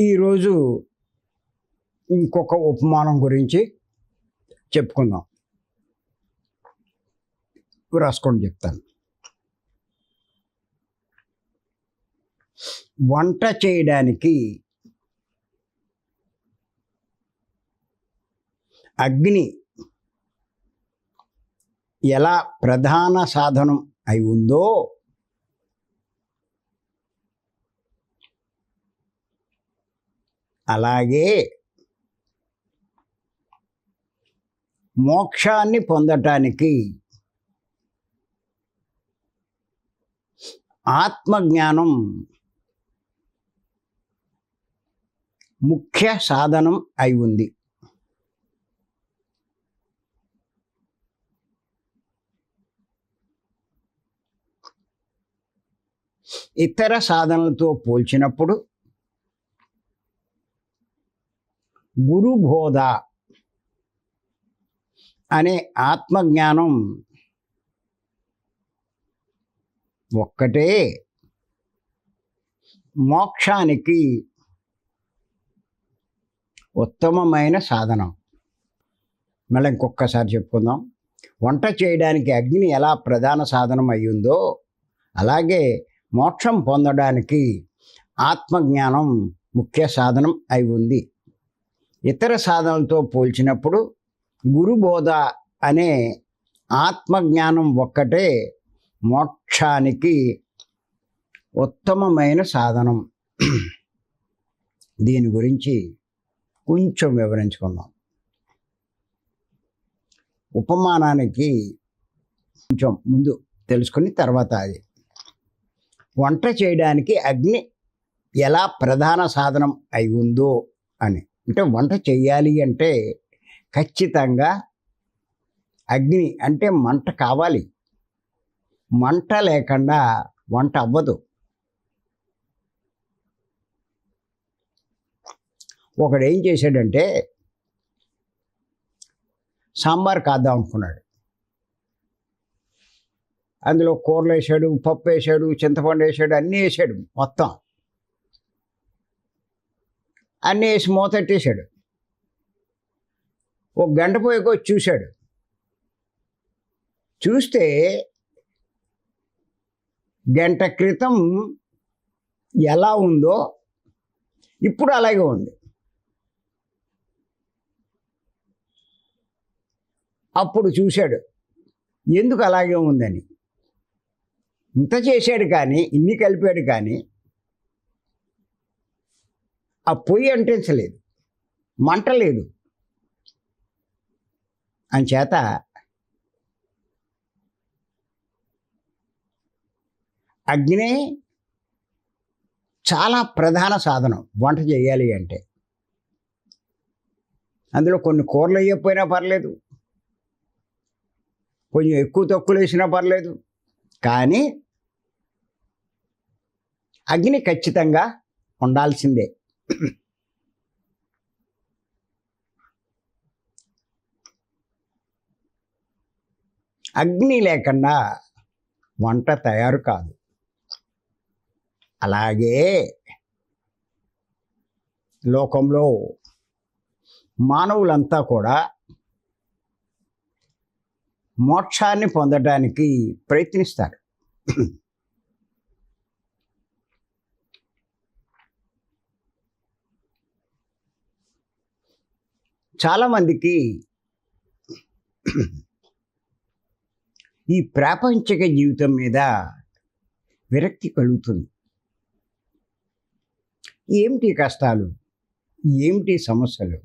ఈరోజు ఇంకొక ఉపమానం గురించి చెప్పుకుందాం. రాసుకొని చెప్తాను. వంట చేయడానికి అగ్ని ఎలా ప్రధాన సాధనం అయి ఉందో అలాగే మోక్షాన్ని పొందటానికి ఆత్మజ్ఞానం ముఖ్య సాధనం అయి ఉంది. ఇతర సాధనలతో పోల్చినప్పుడు గురుబోధ అనే ఆత్మజ్ఞానం ఒక్కటే మోక్షానికి ఉత్తమమైన సాధనం. మళ్ళీ ఇంకొకసారి చెప్పుకుందాం. వంట చేయడానికి అగ్ని ఎలా ప్రధాన సాధనం అయ్యిందో అలాగే మోక్షం పొందడానికి ఆత్మజ్ఞానం ముఖ్య సాధనం అయి ఉంది. ఇతర సాధనలతో పోల్చినప్పుడు గురుబోధ అనే ఆత్మజ్ఞానం ఒక్కటే మోక్షానికి ఉత్తమమైన సాధనం. దీని గురించి కొంచెం వివరించుకుందాం. ఉపమానానికి కొంచెం ముందు తెలుసుకుని తర్వాత అది వంట చేయడానికి అగ్ని ఎలా ప్రధాన సాధనం అయి ఉందో అని. అంటే వంట చేయాలి అంటే ఖచ్చితంగా అగ్ని అంటే మంట కావాలి. మంట లేకుండా వంట అవ్వదు. ఒకడు ఏం చేశాడంటే సాంబార్ కాద్దాం అనుకున్నాడు. అందులో కూరలు వేసాడు, పప్పు వేసాడు, చింతపండు వేసాడు, అన్నీ వేసాడు. మొత్తం అన్నీ వేసి మూతట్టేశాడు. ఒక గంట పోయాక వచ్చి చూశాడు. చూస్తే గంట క్రితం ఎలా ఉందో ఇప్పుడు అలాగే ఉంది. అప్పుడు చూశాడు ఎందుకు అలాగే ఉందని. ఇంత చేశాడు కానీ, ఇన్ని కలిపాడు కానీ ఆ పొయ్యి అంటించలేదు, మంట లేదు. అంచేత అగ్నే చాలా ప్రధాన సాధనం వంట చేయాలి అంటే. అందులో కొన్ని కూరలు వేయకపోయినా పర్లేదు, కొంచెం ఎక్కువ తక్కువలు వేసినా పర్లేదు, కానీ అగ్ని ఖచ్చితంగా ఉండాల్సిందే. అగ్ని లేకుండా వంట తయారు కాదు. అలాగే లోకంలో మానవులంతా కూడా మోక్షాన్ని పొందడానికి ప్రయత్నిస్తారు. చాలామందికి ఈ ప్రాపంచిక జీవితం మీద విరక్తి కలుగుతుంది. ఏమిటి కష్టాలు, ఏమిటి సమస్యలు,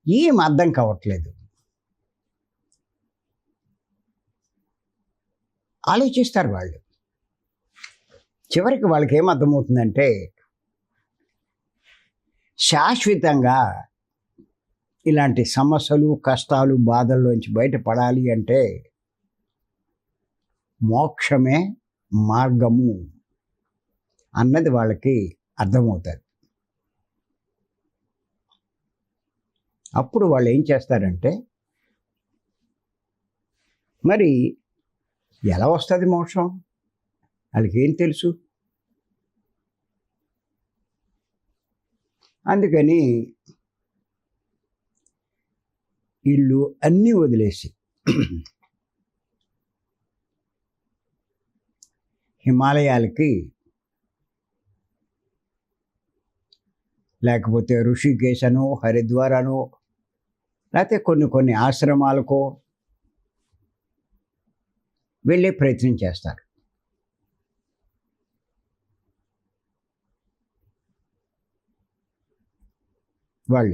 ఏం అర్థం కావట్లేదు. ఆలోచిస్తారు వాళ్ళు. చివరికి వాళ్ళకి ఏం అర్థమవుతుందంటే శాశ్వతంగా ఇలాంటి సమస్యలు, కష్టాలు, బాధల్లోంచి బయటపడాలి అంటే మోక్షమే మార్గము అన్నది వాళ్ళకి అర్థమవుతుంది. అప్పుడు వాళ్ళు ఏం చేస్తారంటే మరి ఎలా వస్తుంది మోక్షం? వాళ్ళకి ఏం తెలుసు? అందుకని ఇల్లు అన్నీ వదిలేసి హిమాలయాలకి, లేకపోతే ఋషికేశ్ అనో, హరిద్వార్ అనో, లేకపోతే కొన్ని ఆశ్రమాలకో వెళ్ళే ప్రయత్నం చేస్తారు. వాళ్ళ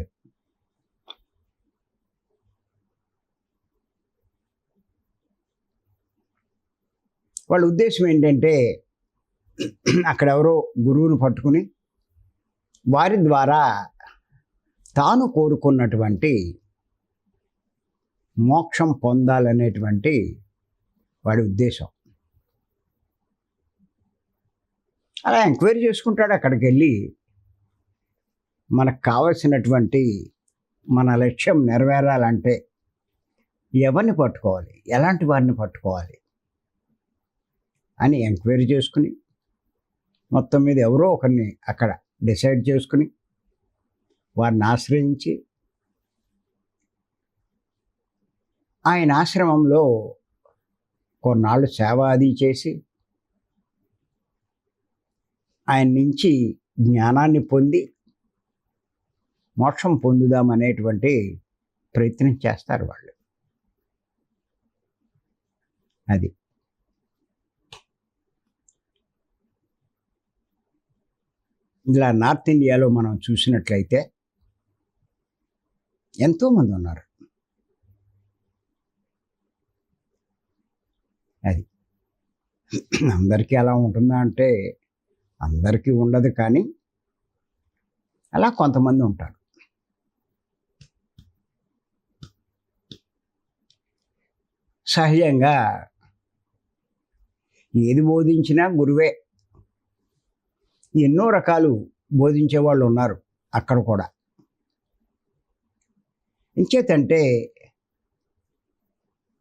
ఉద్దేశం ఏంటంటే అక్కడ ఎవరో గురువును పట్టుకుని వారి ద్వారా తాను కోరుకున్నటువంటి మోక్షం పొందాలనేటువంటి వాడి ఉద్దేశం. అలా ఎంక్వైరీ చేసుకుంటాడు. అక్కడికి వెళ్ళి మనకు కావలసినటువంటి మన లక్ష్యం నెరవేరాలంటే ఎవరిని పట్టుకోవాలి, ఎలాంటి వారిని పట్టుకోవాలి అని ఎంక్వైరీ చేసుకుని మొత్తం మీద ఎవరో ఒకరిని అక్కడ డిసైడ్ చేసుకుని వారిని ఆశ్రయించి ఆయన ఆశ్రమంలో కొన్నాళ్ళు సేవ అది చేసి ఆయన నుంచి జ్ఞానాన్ని పొంది మోక్షం పొందుదామనేటువంటి ప్రయత్నం చేస్తారు వాళ్ళు. అది ఇలా నార్త్ ఇండియాలో మనం చూసినట్లయితే ఎంతోమంది ఉన్నారు. అది అందరికీ అలా ఉంటుందా అంటే అందరికీ ఉండదు, కానీ అలా కొంతమంది ఉంటారు. సహజంగా ఏది బోధించినా గురువే. ఎన్నో రకాలు బోధించే వాళ్ళు ఉన్నారు అక్కడ కూడా. ఇంచేతంటే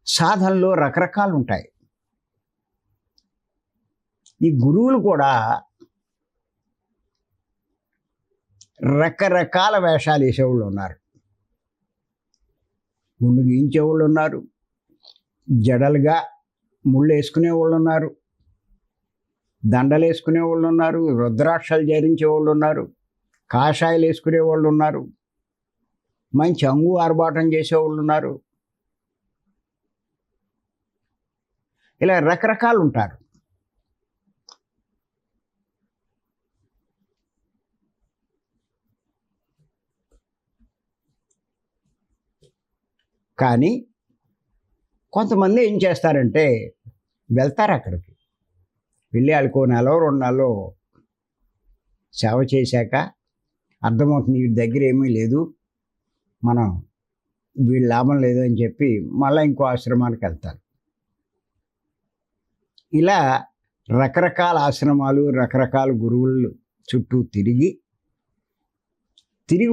సాధనలో రకరకాలు ఉంటాయి. ఈ గురువులు కూడా రకరకాల వేషాలు వేసేవాళ్ళు ఉన్నారు. గుండు గీయించేవాళ్ళు ఉన్నారు, జడలుగా ముళ్ళు వేసుకునేవాళ్ళు ఉన్నారు, దండలు వేసుకునేవాళ్ళు ఉన్నారు, రుద్రాక్షలు ధరించేవాళ్ళు ఉన్నారు, కాషాయాలు వేసుకునేవాళ్ళు ఉన్నారు, మంచి అంగు ఆర్భాటం చేసేవాళ్ళు ఉన్నారు. ఇలా రకరకాలు ఉంటారు. కానీ కొంతమంది ఏం చేస్తారంటే వెళ్తారు అక్కడికి, వెళ్ళి వాళ్ళకో నెలలో 2 నెలలో సేవ చేశాక అర్థమవుతుంది వీడి దగ్గర ఏమీ లేదు, మనం వీడి లాభం లేదు అని చెప్పి మళ్ళీ ఇంకో ఆశ్రమానికి వెళ్తారు. ఇలా రకరకాల ఆశ్రమాలు, రకరకాల గురువులు చుట్టూ తిరిగి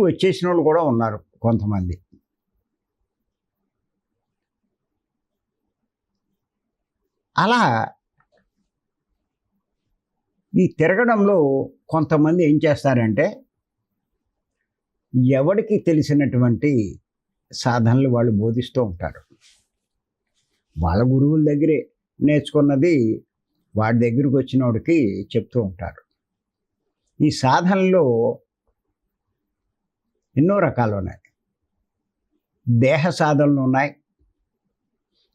వచ్చేసిన వాళ్ళు కూడా ఉన్నారు కొంతమంది. అలా ఈ తిరగడంలో కొంతమంది ఏం చేస్తారంటే ఎవరికి తెలిసినటువంటి సాధనలు వాళ్ళు బోధిస్తూ ఉంటారు. వాళ్ళ గురువుల దగ్గరే నేర్చుకున్నది వాడి దగ్గరికి వచ్చిన వాడికి చెప్తూ ఉంటారు. ఈ సాధనలో ఎన్నో రకాలు ఉన్నాయి. దేహ సాధనలు ఉన్నాయి.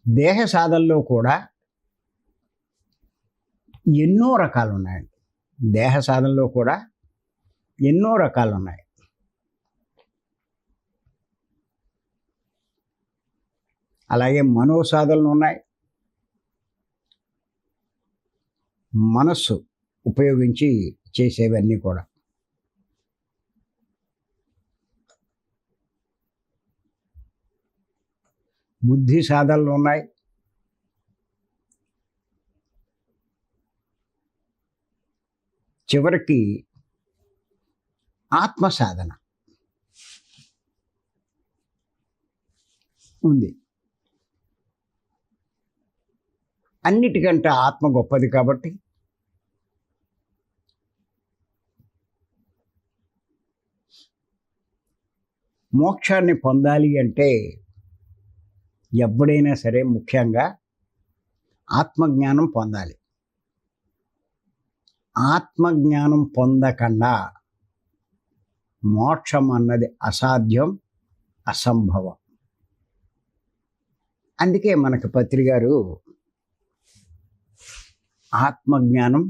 దేహ సాధనలో కూడా ఎన్నో రకాలు ఉన్నాయండి. దేహ సాధనలో కూడా ఎన్నో రకాలు ఉన్నాయి. అలాగే మనోసాధనలు ఉన్నాయి. మనస్సు ఉపయోగించి చేసేవన్నీ కూడా. బుద్ధి సాధనలు ఉన్నాయి. చివరికి ఆత్మ సాధన ఉంది. అన్నిటికంటే ఆత్మ గొప్పది కాబట్టి మోక్షాన్ని పొందాలి అంటే ఎవడైనా సరే ముఖ్యంగా ఆత్మజ్ఞానం పొందాలి. ఆత్మజ్ఞానం పొందకుండా మోక్షం అన్నది అసాధ్యం, అసంభవం. అందుకే మనకు పత్రి గారు ఆత్మజ్ఞానం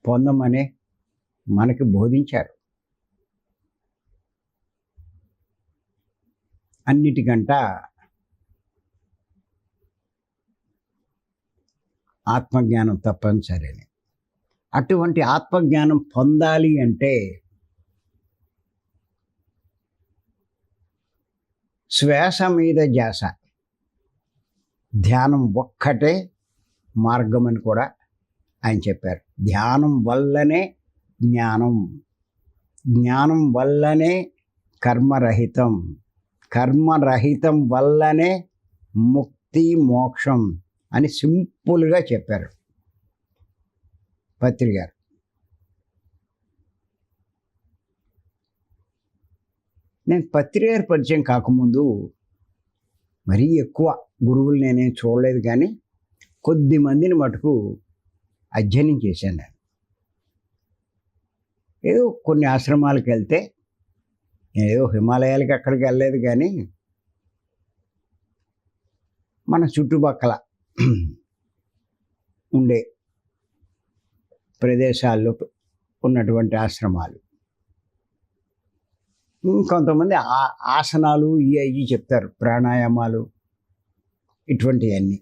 పొందమని మనకి బోధించారు. అన్నిటికంట ఆత్మజ్ఞానం తప్పనిసరి. అటువంటి ఆత్మజ్ఞానం పొందాలి అంటే శ్వాస మీద ధ్యాస, ధ్యానం ఒక్కటే మార్గం అని కూడా ఆయన చెప్పారు. ధ్యానం వల్లనే జ్ఞానం, జ్ఞానం వల్లనే కర్మరహితం, కర్మరహితం వల్లనే ముక్తి, మోక్షం అని సింపుల్గా చెప్పారు పత్రి గారు. నేను పత్రి గారి పరిచయం కాకముందు మరీ ఎక్కువ గురువులు నేనేం చూడలేదు, కానీ కొద్ది మందిని మటుకు అధ్యయనం చేశాను నేను. ఏదో కొన్ని ఆశ్రమాలకు వెళ్తే, ఏదో హిమాలయాలకి అక్కడికి వెళ్ళలేదు, కానీ మన చుట్టుపక్కల ఉండే ప్రదేశాల్లో ఉన్నటువంటి ఆశ్రమాలు, కొంతమంది ఆసనాలు ఇవి చెప్తారు, ప్రాణాయామాలు, ఇటువంటివన్నీ.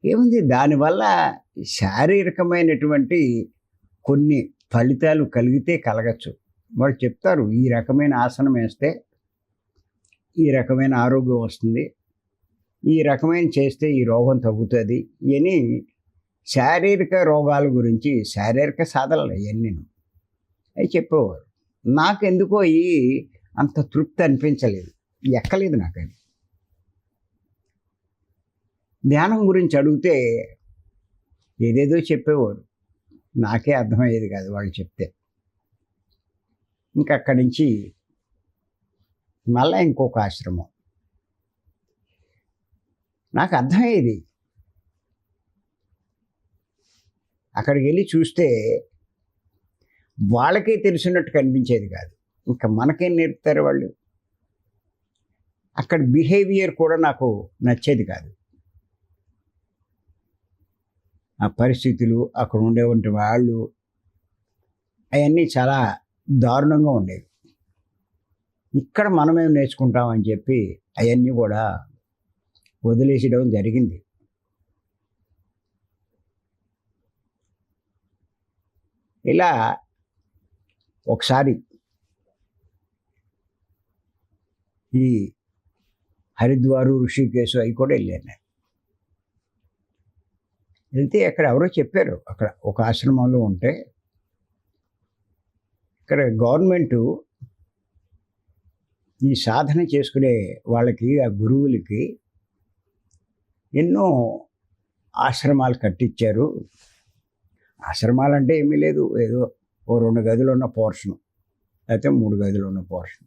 ఏముంది, దానివల్ల శారీరకమైనటువంటి కొన్ని ఫలితాలు కలిగితే కలగచ్చు. వాళ్ళు చెప్తారు, ఈ రకమైన ఆసనం వేస్తే ఈ రకమైన ఆరోగ్యం వస్తుంది, ఈ రకమైన చేస్తే ఈ రోగం తగ్గుతుంది అని శారీరక రోగాల గురించి, శారీరక సాధనలు అవన్నీ అవి చెప్పేవారు. నాకెందుకో అంత తృప్తి అనిపించలేదు, ఎక్కలేదు నాకు అది. ధ్యానం గురించి అడిగితే ఏదేదో చెప్పేవారు, నాకే అర్థమయ్యేది కాదు వాళ్ళు చెప్తే. ఇంకా అక్కడి నుంచి మళ్ళీ ఇంకొక ఆశ్రమం నాకు అర్థమయ్యేది. అక్కడికి వెళ్ళి చూస్తే వాళ్ళకే తెలిసినట్టు కనిపించేది కాదు. ఇంకా మనకేం నేర్పుతారు వాళ్ళు. అక్కడ బిహేవియర్ కూడా నాకు నచ్చేది కాదు. ఆ పరిస్థితులు, అక్కడ ఉండేటువంటి వాళ్ళు, అవన్నీ చాలా దారుణంగా ఉండేవి. ఇక్కడ మనమేం నేర్చుకుంటామని చెప్పి అవన్నీ కూడా వదిలేసడం జరిగింది. ఇలా ఒకసారి ఈ హరిద్వారు, ఋషికేశ్ అవి కూడా వెళ్ళాను నేను. వెళ్తే అక్కడ ఎవరో చెప్పారు, అక్కడ ఒక ఆశ్రమంలో ఉంటే, ఇక్కడ గవర్నమెంటు ఈ సాధన చేసుకునే వాళ్ళకి, ఆ గురువులకి ఎన్నో ఆశ్రమాలు కట్టించారు. ఆశ్రమాలు అంటే ఏమీ లేదు, ఏదో ఓ 2 గదులు ఉన్న పోర్షను, లేకపోతే 3 గదులు ఉన్న పోర్షన్.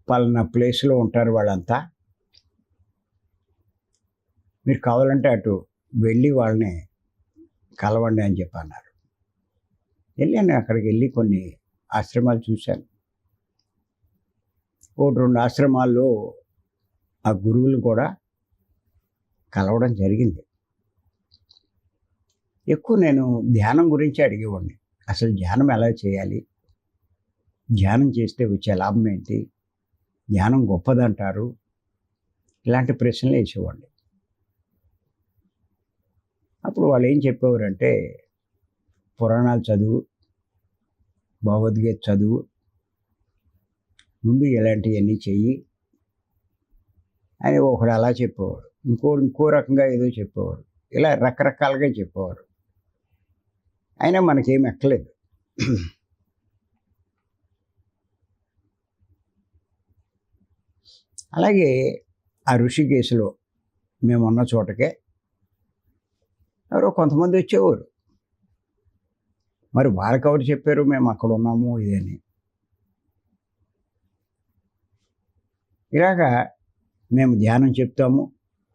పలానా ప్లేస్లో ఉంటారు వాళ్ళంతా, మీరు కావాలంటే అటు వెళ్ళి వాళ్ళని కలవండి అని చెప్పి అన్నారు. వెళ్ళాను, అక్కడికి వెళ్ళి కొన్ని ఆశ్రమాలు చూశాను. 1-2 ఆశ్రమాల్లో ఆ గురువులు కూడా కలవడం జరిగింది. ఎక్కువ నేను ధ్యానం గురించి అడిగేవాడిని. అసలు ధ్యానం ఎలా చేయాలి, ధ్యానం చేస్తే వచ్చే లాభం ఏంటి, ధ్యానం గొప్పదంటారు, ఇలాంటి ప్రశ్నలు వేసేవాడిని. అప్పుడు వాళ్ళు ఏం చెప్పేవారంటే, పురాణాలు చదువు, భగవద్గీత చదువు, ముందు ఇలాంటివన్నీ చెయ్యి అని ఒకడు అలా చెప్పేవాడు, ఇంకో రకంగా ఏదో చెప్పేవారు, ఇలా రకరకాలుగా చెప్పేవారు. అయినా మనకేం ఎక్కలేదు. అలాగే ఆ ఋషికేశ్లో మేమున్న చోటకే ఎవరో కొంతమంది వచ్చేవారు. మరి వాళ్ళకెవరు చెప్పారు మేము అక్కడ ఉన్నాము ఇదని. ఇలాగా మేము ధ్యానం చెప్తాము,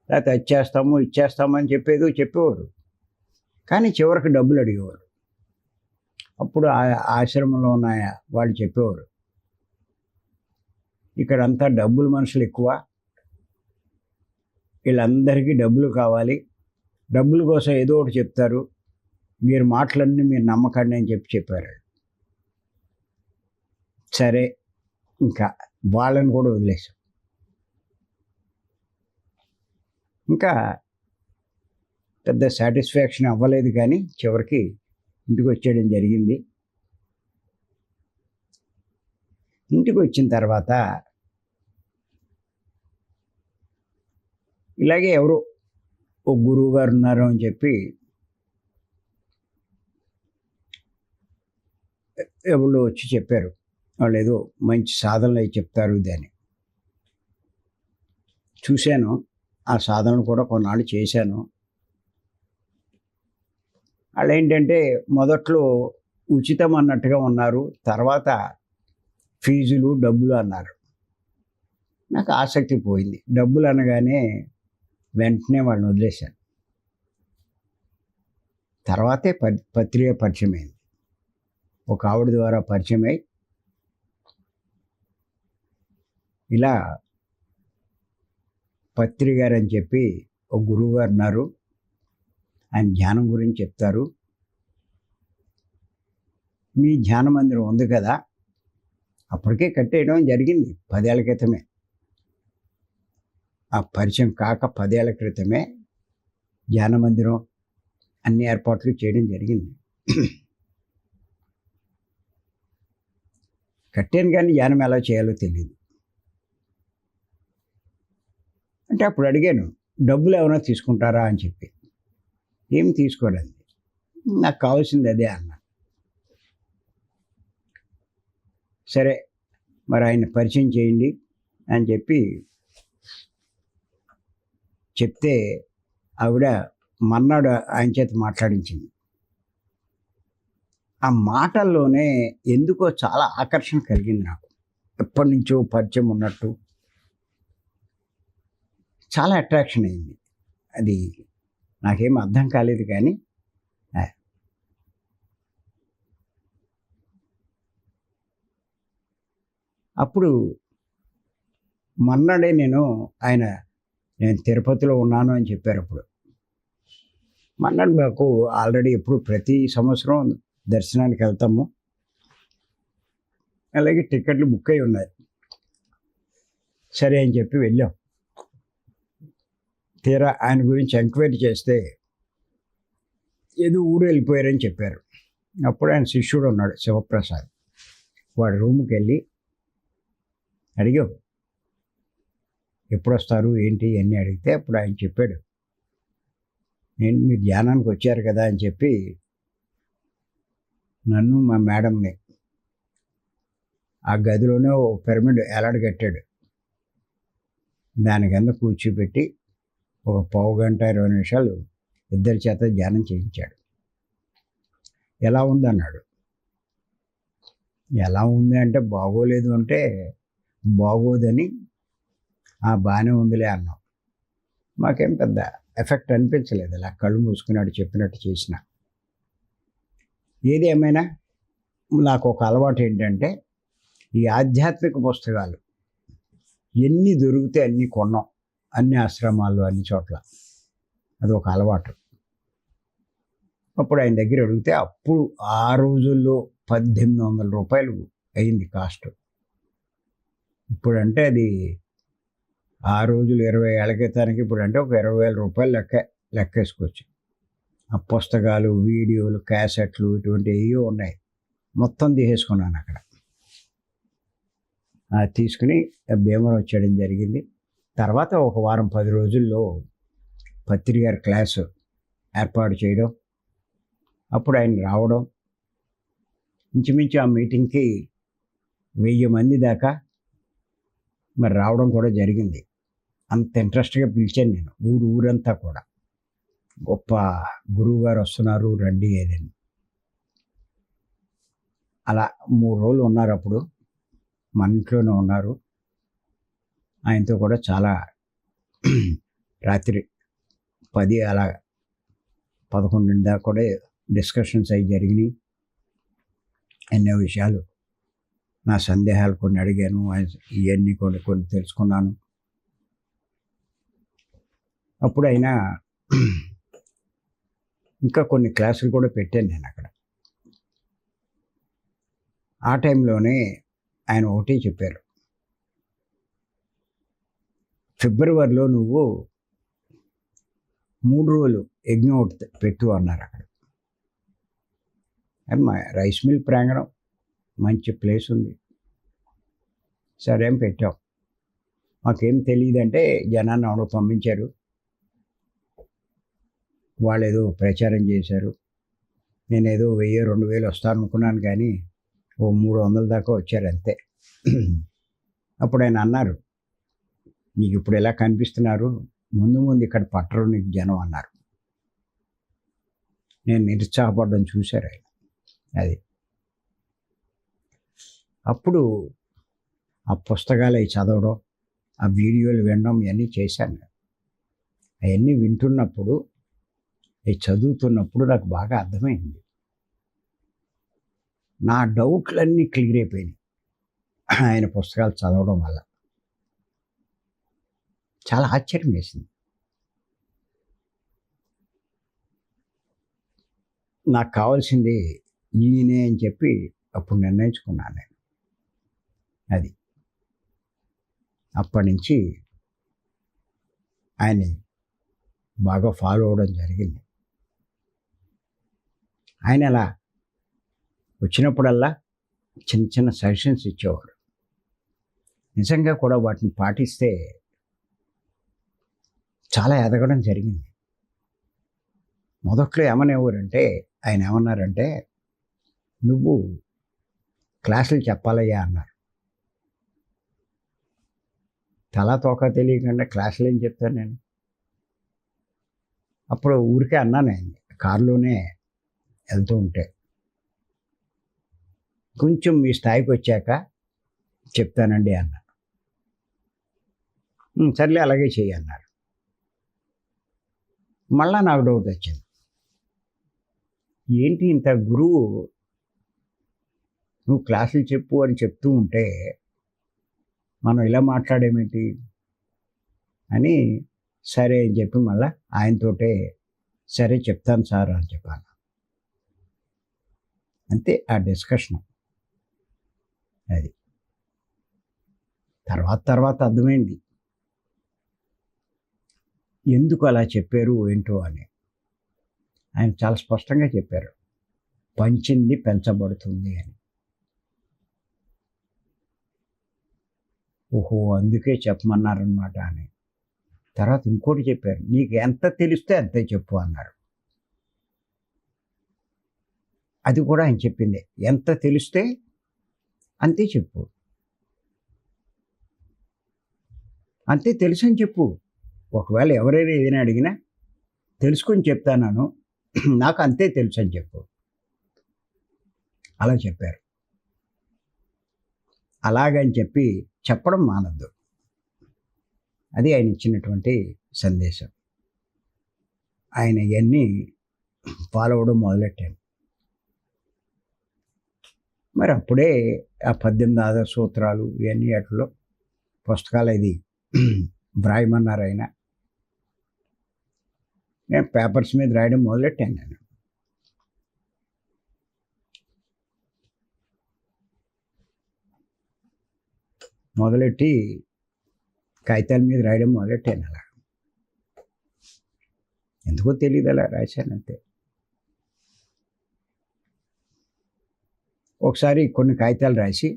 లేకపోతే అది చేస్తాము, ఇచ్చేస్తాము అని చెప్పేవారు. కానీ చివరికి డబ్బులు అడిగేవారు. అప్పుడు ఆశ్రమంలో ఉన్న వాళ్ళు చెప్పేవారు, ఇక్కడంతా డబ్బుల మనుషులు ఎక్కువ, వీళ్ళందరికీ డబ్బులు కావాలి, డబ్బుల కోసం ఏదో ఒకటి చెప్తారు, మీరు మాటలన్నీ మీరు నమ్మకండి అని చెప్పారు. సరే, ఇంకా వాళ్ళని కూడా వదిలేసాం. ఇంకా పెద్ద సాటిస్ఫాక్షన్ అవ్వలేదు, కానీ చివరికి ఇంటికి వచ్చేయడం జరిగింది. ఇంటికి వచ్చిన తర్వాత ఇలాగే ఎవరో ఒక గురువు గారు ఉన్నారు అని చెప్పి ఎవరు వచ్చి చెప్పారు, వాళ్ళు ఏదో మంచి సాధనలు అవి చెప్తారు ఇదని. చూశాను, ఆ సాధనలు కూడా కొన్నాళ్ళు చేశాను. వాళ్ళు ఏంటంటే మొదట్లో ఉచితం అన్నట్టుగా ఉన్నారు, తర్వాత ఫీజులు డబ్బులు అన్నారు. నాకు ఆసక్తి పోయింది. డబ్బులు అనగానే వెంటనే వాళ్ళని వదిలేశాను. తర్వాతే పత్రిక పరిచయం అయింది. ఒక ఆవిడ ద్వారా పరిచయం అయి ఇలా పత్రి గారు అని చెప్పి ఒక గురువు గారు ఉన్నారు, ఆయన ధ్యానం గురించి చెప్తారు, మీ ధ్యాన మందిరం ఉంది కదా, అప్పటికే కట్టేయడం జరిగింది 10 ఏళ్ల క్రితమే. ఆ పరిచయం కాక 10 ఏళ్ల క్రితమే ధ్యాన మందిరం అన్ని ఏర్పాట్లు చేయడం జరిగింది. కట్టాను, కానీ ధ్యానం ఎలా చేయాలో తెలియదు. అంటే అప్పుడు అడిగాను, డబ్బులు ఏమైనా తీసుకుంటారా అని చెప్పి. ఏం తీసుకోరండి, నాకు కావాల్సింది అదే అన్న. సరే, మరి ఆయన పరిచయం చేయండి అని చెప్తే ఆవిడ మన్నాడు ఆయన చేత మాట్లాడించింది. ఆ మాటల్లోనే ఎందుకో చాలా ఆకర్షణ కలిగింది నాకు. ఎప్పటి నుంచో పరిచయం ఉన్నట్టు చాలా అట్రాక్షన్ అయింది. అది నాకేం అర్థం కాలేదు, కానీ అప్పుడు మన్నాడే నేను తిరుపతిలో ఉన్నాను అని చెప్పారు. అప్పుడు మన్నాడు మాకు ఆల్రెడీ ఎప్పుడు ప్రతి సంవత్సరం దర్శనానికి వెళ్తాము, అలాగే టికెట్లు బుక్ అయి ఉన్నాయి. సరే అని చెప్పి వెళ్ళాం. తీరా ఆయన గురించి ఎంక్వైరీ చేస్తే ఏదో ఊరు వెళ్ళిపోయారని చెప్పారు. అప్పుడు ఆయన శిష్యుడు ఉన్నాడు శివప్రసాద్, వాడి రూమ్కి వెళ్ళి అడిగాం, ఎప్పుడు వస్తారు ఏంటి అన్నీ అడిగితే అప్పుడు ఆయన చెప్పాడు, నేను మీరు ధ్యానానికి వచ్చారు కదా అని చెప్పి నన్ను మా మేడంని ఆ గదిలోనే ఓ పిరమిడ్ ఎలాడ కట్టాడు. దాని కింద కూర్చోబెట్టి ఒక 15 గంట 20 నిమిషాలు ఇద్దరి చేత ధ్యానం చేయించాడు. ఎలా ఉందన్నాడు. ఎలా ఉంది అంటే బాగోలేదు అంటే బాగోదని బాగానే ఉందిలే అన్నాం. మాకేం పెద్ద ఎఫెక్ట్ అనిపించలేదు, అలా కళ్ళు మూసుకున్నాడు చెప్పినట్టు చేసిన. ఏది ఏమైనా నాకు ఒక అలవాటు ఏంటంటే, ఈ ఆధ్యాత్మిక పుస్తకాలు ఎన్ని దొరికితే అన్నీ కొన్నాం, అన్ని ఆశ్రమాల్లో అన్ని చోట్ల. అది ఒక అలవాటు. అప్పుడు ఆయన దగ్గర అడిగితే అప్పుడు ఆ రోజుల్లో 1800 రూపాయలు అయింది కాస్ట్. ఇప్పుడంటే అది ఆ రోజులు 20 ఏళ్ల క్రితానికి ఇప్పుడంటే ఒక 20,000 రూపాయలు లెక్కేసుకోవచ్చు. ఆ పుస్తకాలు, వీడియోలు, క్యాసెట్లు ఇటువంటి ఏవో ఉన్నాయి. మొత్తం తీసేసుకున్నాను అక్కడ. తీసుకుని భీమవరం వచ్చేయడం జరిగింది. తర్వాత ఒక వారం 10 రోజుల్లో పత్రి గారి క్లాసు ఏర్పాటు చేయడం, అప్పుడు ఆయన రావడం, ఇంచుమించు ఆ మీటింగ్కి 1000 మంది దాకా మరి రావడం కూడా జరిగింది. అంత ఇంట్రెస్ట్గా పిలిచాను నేను, ఊరంతా కూడా. గొప్ప గురువుగారు వస్తున్నారు రండి ఏదని. అలా 3 రోజులు ఉన్నారు. అప్పుడు మన ఇంట్లోనే ఉన్నారు. ఆయనతో కూడా చాలా రాత్రి 10 అలా 11 దాకా కూడా డిస్కషన్స్ అవి జరిగినాయి. ఎన్నో విషయాలు, నా సందేహాలు కొన్ని అడిగాను, ఇవన్నీ కొన్ని తెలుసుకున్నాను. అప్పుడు అయినా ఇంకా కొన్ని క్లాసులు కూడా పెట్టాను నేను అక్కడ. ఆ టైంలోనే ఆయన ఒకటే చెప్పారు, ఫిబ్రవరిలో నువ్వు 3 రోజులు యజ్ఞం ఒకటి పెట్టు అన్నారు అక్కడ. అది మా రైస్ మిల్ ప్రాంగణం, మంచి ప్లేస్ ఉంది. సరే అని పెట్టాం. మాకేం తెలియదంటే జనాన్ని ఎవడో పంపించారు, వాళ్ళు ఏదో ప్రచారం చేశారు. నేనేదో 1000-2000 వస్తాను అనుకున్నాను, కానీ ఓ 300 దాకా వచ్చారు అంతే. అప్పుడు ఆయన అన్నారు, నీకు ఇప్పుడు ఎలా కనిపిస్తున్నారు, ముందు ముందు ఇక్కడ పట్టరు నీకు జనం అన్నారు. నేను నిరుత్సాహపడడం చూశారు ఆయన. అది అప్పుడు ఆ పుస్తకాలు అవి చదవడం, ఆ వీడియోలు వినడం ఇవన్నీ చేశాను. అవన్నీ వింటున్నప్పుడు, అవి చదువుతున్నప్పుడు నాకు బాగా అర్థమైంది. నా డౌట్లన్నీ క్లియర్ అయిపోయినాయి ఆయన పుస్తకాలు చదవడం వల్ల. చాలా ఆశ్చర్యం వేసింది. నాకు కావాల్సింది ఈయనే అని చెప్పి అప్పుడు నిర్ణయించుకున్నాను నేను. అది అప్పటి నుంచి ఆయన్ని బాగా ఫాలో అవడం జరిగింది. ఆయన అలా వచ్చినప్పుడల్లా చిన్న చిన్న సజెషన్స్ ఇచ్చేవారు. నిజంగా కూడా వాటిని పాటిస్తే చాలా ఎదగడం జరిగింది. మొదట్లో ఏమనేవారంటే, ఆయన ఏమన్నారంటే, నువ్వు క్లాసులు చెప్పాలయ్యా అన్నారు. తలా తోక తెలియకుండా క్లాసులు ఏం చెప్తాను నేను. అప్పుడు ఊరికే అన్నాను ఆయన్ని, కారులోనే వెళ్తూ ఉంటే, కొంచెం మీ స్థాయికి వచ్చాక చెప్తానండి అన్నాను. సర్లే అలాగే చెయ్యి అన్నారు. మళ్ళా నాకు డౌట్ వచ్చింది, ఏంటి ఇంత గురువు నువ్వు క్లాసులు చెప్పు అని చెప్తూ ఉంటే మనం ఇలా మాట్లాడేమేంటి అని. సరే అని చెప్పి మళ్ళీ ఆయనతోటే సరే చెప్తాను సార్ అని చెప్పాను. అంతే ఆ డిస్కషన్. అది తర్వాత అర్థమైంది ఎందుకు అలా చెప్పారు ఏంటో అని. ఆయన చాలా స్పష్టంగా చెప్పారు, పంచింది పెంచబడుతుంది అని. ఓహో, అందుకే చెప్పమన్నారనమాట అని. తర్వాత ఇంకోటి చెప్పారు, నీకు ఎంత తెలిస్తే అంతే చెప్పు అన్నారు. అది కూడా ఆయన చెప్పింది, ఎంత తెలిస్తే అంతే చెప్పు, అంతే తెలుసు అని చెప్పు. ఒకవేళ ఎవరైనా ఏదైనా అడిగినా తెలుసుకొని చెప్తాను, నాకు అంతే తెలుసు అని చెప్పు. అలా చెప్పారు. అలాగని చెప్పి చెప్పడం మానద్దు. అది ఆయన ఇచ్చినటువంటి సందేశం. ఆయన ఇవన్నీ ఫాలో అవ్వడం మొదలెట్టాను. మరి అప్పుడే ఆ 18 ఆదర్శ సూత్రాలు ఇవన్నీ అట్లో పుస్తకాలు ఇది వ్రాయమన్నారు ఆయన. నేను పేపర్స్ మీద రాయడం మొదలెట్టాను. నేను మొదలెట్టి కాగితాల మీద రాయడం మొదలెట్టాను. అలా ఎందుకో తెలియదు, అలా రాశానంతే. ఒకసారి కొన్ని కాగితాలు రాసి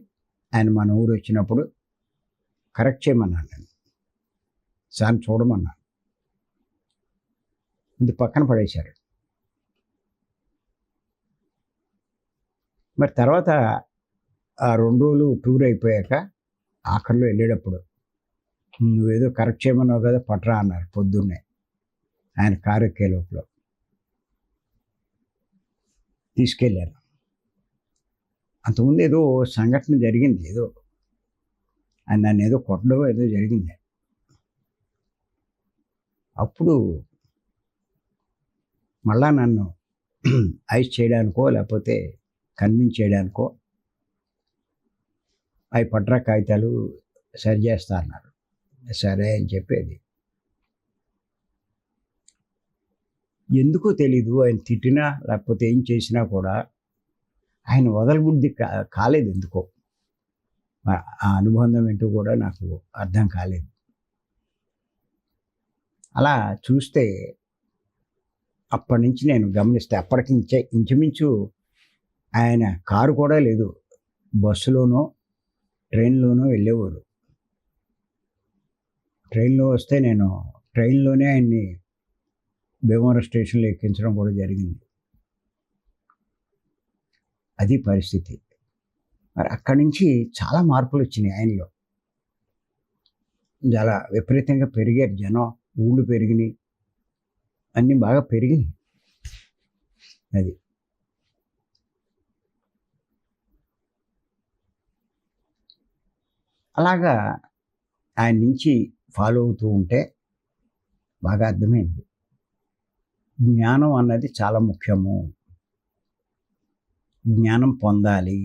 ఆయన మన ఊరు వచ్చినప్పుడు కరెక్ట్ చేయమన్నాను నేను. సార్ చూడమన్నాను, ఇది పక్కన పడేశారు. మరి తర్వాత ఆ 2 రోజులు టూర్ అయిపోయాక ఆఖరిలో వెళ్ళేటప్పుడు నువ్వేదో కరెక్ట్ చేయమన్నావు కదా పట్రా అన్నారు పొద్దున్నే. ఆయన కారు ఎక్కే లోపల తీసుకెళ్ళాను. అంతకుముందు ఏదో సంఘటన జరిగింది, ఏదో ఆయన నన్ను ఏదో కొట్టడం ఏదో జరిగింది. అప్పుడు మళ్ళా నన్ను ఐస్ చేయడానికో లేకపోతే కన్విన్స్ చేయడానికో అవి పట్రా కాగితాలు సరి చేస్తా అన్నారు. సరే అని చెప్పేది. ఎందుకో తెలీదు, ఆయన తిట్టినా లేకపోతే ఏం చేసినా కూడా ఆయన వదలబుద్ధి కాలేదు ఎందుకో. ఆ అనుబంధం ఏంటో కూడా నాకు అర్థం కాలేదు. అలా చూస్తే అప్పటి నుంచి నేను గమనిస్తే అప్పటికి ఇంచుమించు ఆయన కారు కూడా లేదు, బస్సులోనో ట్రైన్లోనో వెళ్ళేవారు. ట్రైన్లో వస్తే నేను ట్రైన్లోనే ఆయన్ని భీమవరం స్టేషన్లో ఎక్కించడం కూడా జరిగింది. అది పరిస్థితి. మరి అక్కడి నుంచి చాలా మార్పులు వచ్చినాయి ఆయనలో. చాలా విపరీతంగా పెరిగారు జనం, ఊళ్ళు పెరిగినాయి, అన్నీ బాగా పెరిగినాయి. అది అలాగా ఆయన నుంచి ఫాలో అవుతూ ఉంటే బాగా అర్థమైంది, జ్ఞానం అన్నది చాలా ముఖ్యము, జ్ఞానం పొందాలి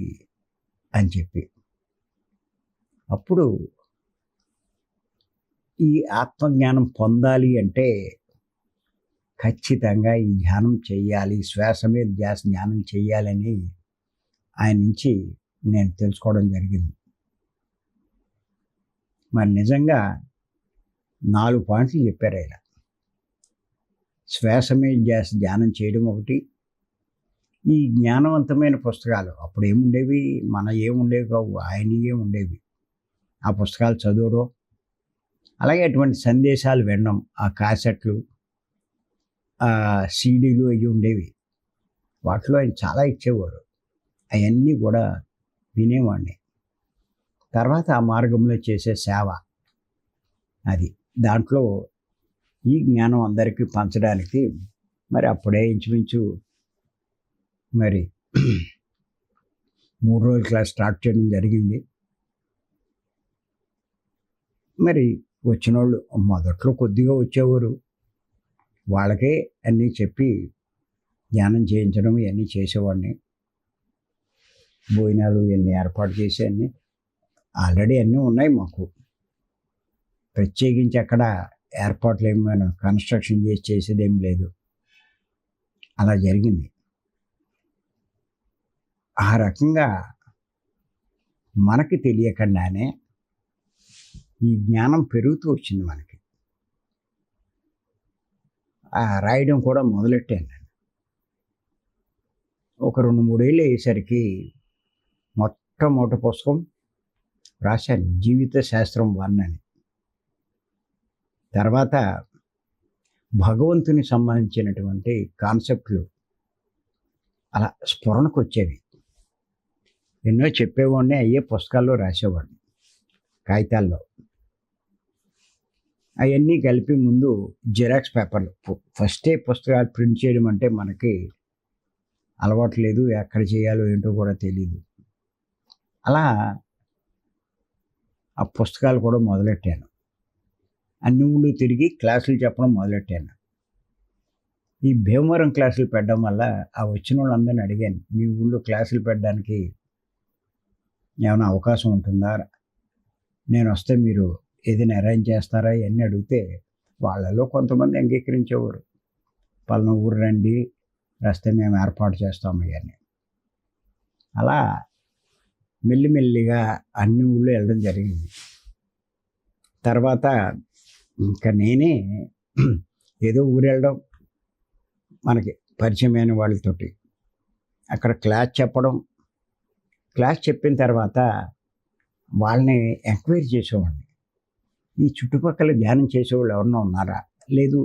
అని చెప్పి. అప్పుడు ఈ ఆత్మజ్ఞానం పొందాలి అంటే ఖచ్చితంగా ఈ ధ్యానం చెయ్యాలి, శ్వాస మీద ధ్యానం చెయ్యాలని ఆయన నుంచి నేను తెలుసుకోవడం జరిగింది. మరి నిజంగా 4 పాయింట్లు చెప్పారు ఆయన. శ్వాస మీద ధ్యానం చేయడం ఒకటి, ఈ జ్ఞానవంతమైన పుస్తకాలు అప్పుడు ఏముండేవి, మన ఏముండేవి కావు, ఆయనయే ఉండేవి. ఆ పుస్తకాలు చదవడం, అలాగే అటువంటి సందేశాలు వినడం, ఆ కాసెట్లు, ఆ సీడీలు అవి ఉండేవి. వాటిలో ఆయన చాలా ఇచ్చేవారు, అవన్నీ కూడా వినేవాడిని. తర్వాత ఆ మార్గంలో చేసే సేవ, అది దాంట్లో ఈ జ్ఞానం అందరికీ పంచడానికి మరి అప్పుడే ఇంచుమించు మరి 3 రోజుల క్లాస్ స్టార్ట్ చేయడం జరిగింది. మరి వచ్చిన వాళ్ళు మొదట్లో కొద్దిగా వచ్చేవారు, వాళ్ళకే అన్నీ చెప్పి ధ్యానం చేయించడం ఇవన్నీ చేసేవాడిని. భోజనాలు ఇవన్నీ ఏర్పాటు చేసి అన్నీ ఆల్రెడీ అన్నీ ఉన్నాయి మాకు, ప్రత్యేకించి అక్కడ ఏర్పాట్లు ఏమైనా కన్స్ట్రక్షన్ చేసేదేం లేదు. అలా జరిగింది. ఆ రకంగా మనకి తెలియకుండానే ఈ జ్ఞానం పెరుగుతూ వచ్చింది మనకి. రాయడం కూడా మొదలెట్టాను నేను. ఒక 2-3 ఏళ్ళు అయ్యేసరికి మొట్టమొదటి పుస్తకం రాశాను, జీవిత శాస్త్రం 1 అని. తర్వాత భగవంతుని సంబంధించినటువంటి కాన్సెప్ట్లు అలా స్ఫురణకు వచ్చేవి. ఎన్నో చెప్పేవాడిని, అయ్యే పుస్తకాల్లో రాసేవాడిని, కాగితాల్లో. అవన్నీ కలిపి ముందు జిరాక్స్ పేపర్లు, ఫస్టే పుస్తకాలు ప్రింట్ చేయడం అంటే మనకి అలవాటు లేదు, ఎక్కడ చేయాలో ఏంటో కూడా తెలియదు. అలా ఆ పుస్తకాలు కూడా మొదలెట్టాను. అన్ని ఊళ్ళు తిరిగి క్లాసులు చెప్పడం మొదలెట్టాను. ఈ భీమవరం క్లాసులు పెట్టడం వల్ల ఆ వచ్చిన వాళ్ళందరినీ అడిగాను, మీ ఊళ్ళో క్లాసులు పెట్టడానికి ఏమైనా అవకాశం ఉంటుందా, నేను వస్తే మీరు ఏదైనా అరేంజ్ చేస్తారా ఇవన్నీ అడిగితే వాళ్ళలో కొంతమంది అంగీకరించేవారు. పలానా ఊరు రండి, వస్తే మేము ఏర్పాటు చేస్తాము ఇవన్నీ. అలా మెల్లిమెల్లిగా అన్ని ఊళ్ళో వెళ్ళడం జరిగింది. తర్వాత ఇంకా నేనే ఏదో ఊరు వెళ్ళడం, మనకి పరిచయమైన వాళ్ళతోటి అక్కడ క్లాస్ చెప్పడం. క్లాస్ చెప్పిన తర్వాత వాళ్ళని ఎంక్వైరీ చేసేవాడిని, ఈ చుట్టుపక్కల ధ్యానం చేసేవాళ్ళు ఎవరన్నా ఉన్నారా, లేదు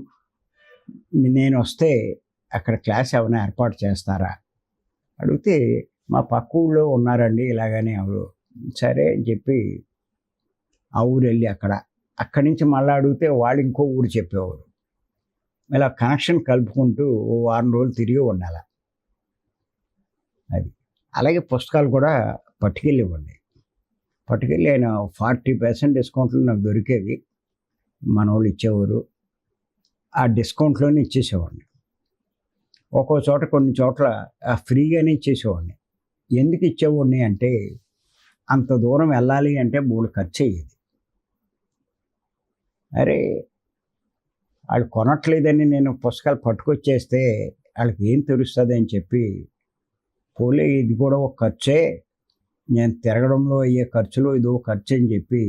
నేను వస్తే అక్కడ క్లాస్ ఏమైనా ఏర్పాటు చేస్తారా అడిగితే, మా పక్క ఊళ్ళో ఉన్నారండి ఇలాగని ఎవరు. సరే అని చెప్పి ఆ ఊరు వెళ్ళి అక్కడ అక్కడి నుంచి మళ్ళీ అడిగితే వాళ్ళు ఇంకో ఊరు చెప్పేవారు. ఇలా కనెక్షన్ కలుపుకుంటూ ఓ వారం రోజులు తిరిగి ఉండాలి. అది అలాగే పుస్తకాలు కూడా పట్టుకెళ్ళేవాడిని. పట్టుకెళ్ళి ఆయన 40% డిస్కౌంట్లు నాకు దొరికేవి. మన వాళ్ళు ఇచ్చేవారు. ఆ డిస్కౌంట్లోనే ఇచ్చేసేవాడిని. ఒక్కో చోట కొన్ని చోట్ల ఫ్రీగానే ఇచ్చేసేవాడిని. ఎందుకు ఇచ్చేవాడిని అంటే అంత దూరం వెళ్ళాలి అంటే బోలెడు ఖర్చు అయ్యేది. అరే వాళ్ళు కొనట్లేదని నేను పుస్తకాలు పట్టుకొచ్చేస్తే వాళ్ళకి ఏం తెలుస్తుంది అని చెప్పి, పోలే ఇది కూడా ఒక ఖర్చే, నేను తిరగడంలో అయ్యే ఖర్చులో ఇదో ఖర్చు అని చెప్పి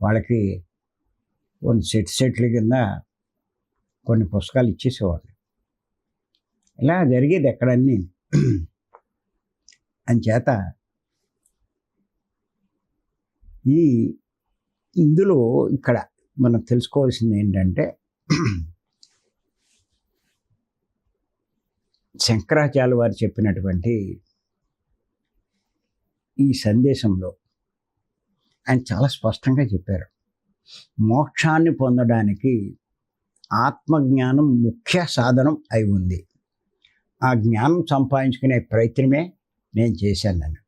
వాళ్ళకి కొన్ని సెట్ల కింద కొన్ని పుస్తకాలు ఇచ్చేసేవాళ్ళు. ఇలా జరిగేది ఎక్కడన్నీ. అంచేత ఇందులో ఇక్కడ మనం తెలుసుకోవాల్సింది ఏంటంటే, శంకరాచార్య వారు చెప్పినటువంటి ఈ సందేశంలో ఆయన చాలా స్పష్టంగా చెప్పారు. మోక్షాన్ని పొందడానికి ఆత్మజ్ఞానం ముఖ్య సాధనం అయి ఉంది. ఆ జ్ఞానం సంపాదించుకునే ప్రయత్నమే నేను చేశాను.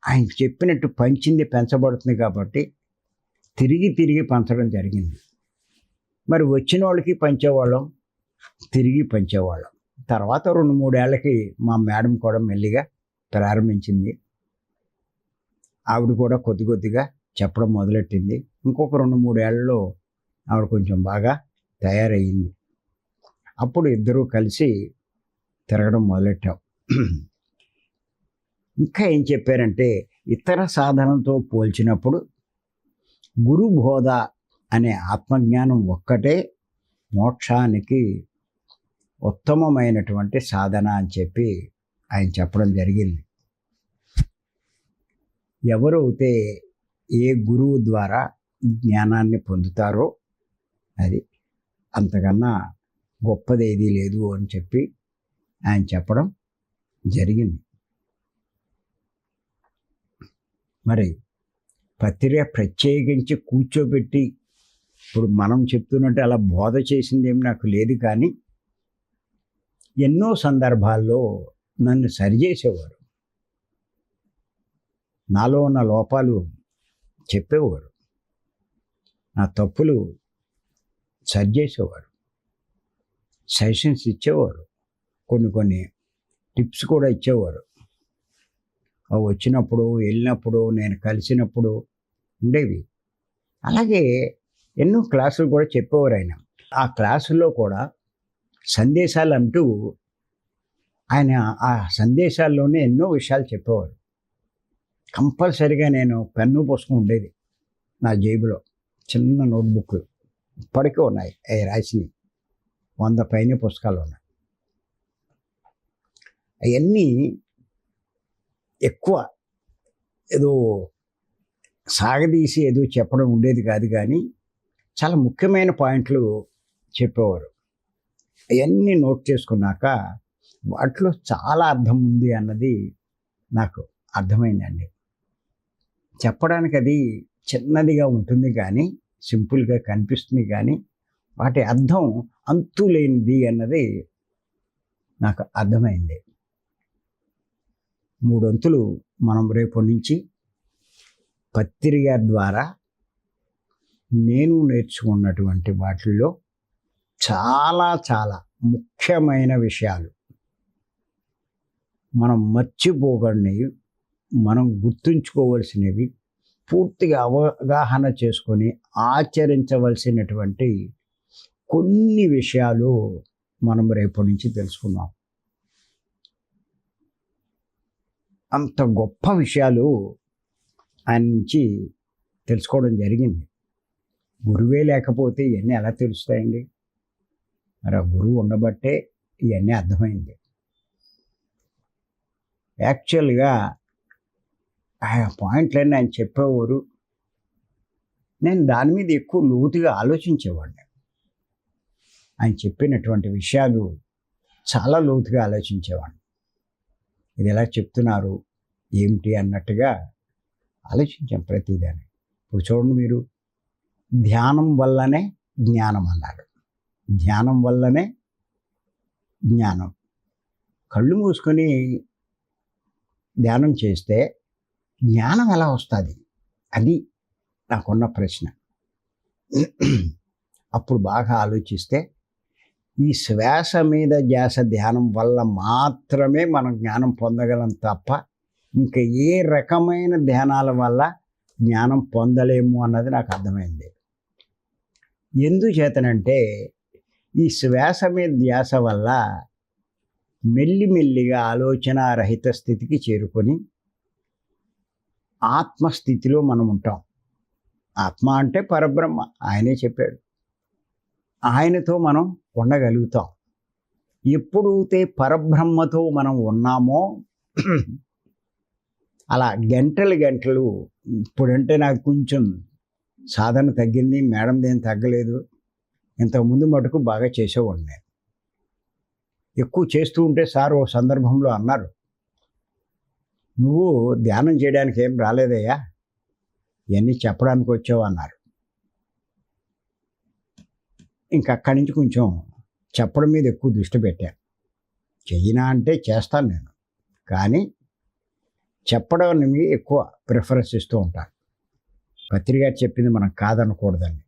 ఆయన చెప్పినట్టు పంచింది పెంచబడుతుంది కాబట్టి తిరిగి పంచడం జరిగింది. మరి వచ్చిన వాళ్ళకి పంచేవాళ్ళం, తిరిగి పంచేవాళ్ళం. తర్వాత 2-3 ఏళ్ళకి మా మేడం కూడా మెల్లిగా ప్రారంభించింది. ఆవిడ కూడా కొద్దిగా చెప్పడం మొదలెట్టింది. ఇంకొక 2-3 ఏళ్లలో ఆవిడ కొంచెం బాగా తయారయ్యింది. అప్పుడు ఇద్దరూ కలిసి తిరగడం మొదలెట్టాం. ఇంకా ఏం చెప్పారంటే, ఇతర సాధనతో పోల్చినప్పుడు గురు బోధ అనే ఆత్మజ్ఞానం ఒక్కటే మోక్షానికి ఉత్తమమైనటువంటి సాధన అని చెప్పి ఆయన చెప్పడం జరిగింది. ఎవరైతే ఏ గురువు ద్వారా జ్ఞానాన్ని పొందుతారో అది అంతకన్నా గొప్పది ఏదీ లేదు అని చెప్పి ఆయన చెప్పడం జరిగింది. మరి ప్రత్యేకించి కూర్చోబెట్టి ఇప్పుడు మనం చెప్తున్నట్టు అలా బోధ చేసింది ఏమి నాకు లేదు, కానీ ఎన్నో సందర్భాల్లో నన్ను సరిచేసేవారు. నాలో ఉన్న లోపాలు చెప్పేవారు, నా తప్పులు సరిచేసేవారు, సజెషన్స్ ఇచ్చేవారు, కొన్ని టిప్స్ కూడా ఇచ్చేవారు. వచ్చినప్పుడు వెళ్ళినప్పుడు నేను కలిసినప్పుడు ఉండేవి. అలాగే ఎన్నో క్లాసులు కూడా చెప్పేవారు ఆయన. ఆ క్లాసుల్లో కూడా సందేశాలు అంటూ ఆయన ఆ సందేశాల్లోనే ఎన్నో విషయాలు చెప్పేవారు. కంపల్సరిగా నేను పెన్ను పుస్తకం ఉండేది నా జేబులో, చిన్న నోట్బుక్ ఇప్పటికీ ఉన్నాయి. అవి రాసినవి 100 పైన పుస్తకాలు ఉన్నాయి. అవన్నీ ఎక్కువ ఏదో సాగదీసి ఏదో చెప్పడం ఉండేది కాదు, కానీ చాలా ముఖ్యమైన పాయింట్లు చెప్పేవారు. అవన్నీ నోట్ చేసుకున్నాక వాటిలో చాలా అర్థం ఉంది అన్నది నాకు అర్థమైందండి. చెప్పడానికి అది చిన్నదిగా ఉంటుంది కానీ, సింపుల్గా కనిపిస్తుంది కానీ, వాటి అర్థం అంతులేనిది అన్నది నాకు అర్థమైంది. 3 వంతులు మనం రేపటి నుంచి పత్రి గారి ద్వారా నేను నేర్చుకున్నటువంటి వాటిల్లో చాలా ముఖ్యమైన విషయాలు, మనం మర్చిపోకూడనివి, మనం గుర్తుంచుకోవలసినవి, పూర్తిగా అవగాహన చేసుకొని ఆచరించవలసినటువంటి కొన్ని విషయాలు మనం రేపటి నుంచి తెలుసుకుందాం. అంత గొప్ప విషయాలు ఆయన నుంచి తెలుసుకోవడం జరిగింది. గురువే లేకపోతే ఇవన్నీ ఎలా తెలుస్తాయండి? మరి ఆ గురువు ఉండబట్టే ఇవన్నీ అర్థమైంది. యాక్చువల్గా ఆ పాయింట్లన్నీ ఆయన చెప్పేవారు. నేను దాని మీద ఎక్కువ లోతుగా ఆలోచించేవాడిని. ఆయన చెప్పినటువంటి విషయాలు చాలా లోతుగా ఆలోచించేవాడిని. ఇది ఎలా చెప్తున్నారు ఏమిటి అన్నట్టుగా ఆలోచించాం ప్రతిదాన్ని. ఇప్పుడు చూడండి మీరు, ధ్యానం వల్లనే జ్ఞానం అన్నారు. ధ్యానం వల్లనే జ్ఞానం. కళ్ళు మూసుకొని ధ్యానం చేస్తే జ్ఞానం ఎలా వస్తుంది? అది నాకున్న ప్రశ్న. అప్పుడు బాగా ఆలోచిస్తే ఈ శ్వాస మీద ధ్యాస ధ్యానం వల్ల మాత్రమే మనం జ్ఞానం పొందగలం తప్ప ఇంకా ఏ రకమైన ధ్యానాల వల్ల జ్ఞానం పొందలేము అన్నది నాకు అర్థమైంది. ఎందుచేతనంటే ఈ శ్వాస మీద ధ్యాస వల్ల మెల్లిమెల్లిగా ఆలోచన రహిత స్థితికి చేరుకొని ఆత్మస్థితిలో మనం ఉంటాం. ఆత్మ అంటే పరబ్రహ్మ, ఆయనే చెప్పాడు. ఆయనతో మనం ఉండగలుగుతాం. ఎప్పుడైతే పరబ్రహ్మతో మనం ఉన్నామో అలా గంటలు గంటలు, ఇప్పుడంటే నాకు కొంచెం సాధన తగ్గింది, మేడం దేని తగ్గలేదు. ఇంతకుముందు మటుకు బాగా చేసేవాడిని నేను. ఎక్కువ చేస్తూ ఉంటే సార్ ఓ సందర్భంలో అన్నారు, నువ్వు ధ్యానం చేయడానికి ఏం రాలేదయ్యా, ఇవన్నీ చెప్పడానికి వచ్చావు అన్నారు. ఇంకా అక్కడి నుంచి కొంచెం చెప్పడం మీద ఎక్కువ దృష్టి పెట్టాను. చెయ్యినా అంటే చేస్తాను నేను, కానీ చెప్పడం మీద ఎక్కువ ప్రిఫరెన్స్ ఇస్తూ ఉంటాను. పత్రిక చెప్పింది మనం కాదనకూడదండి.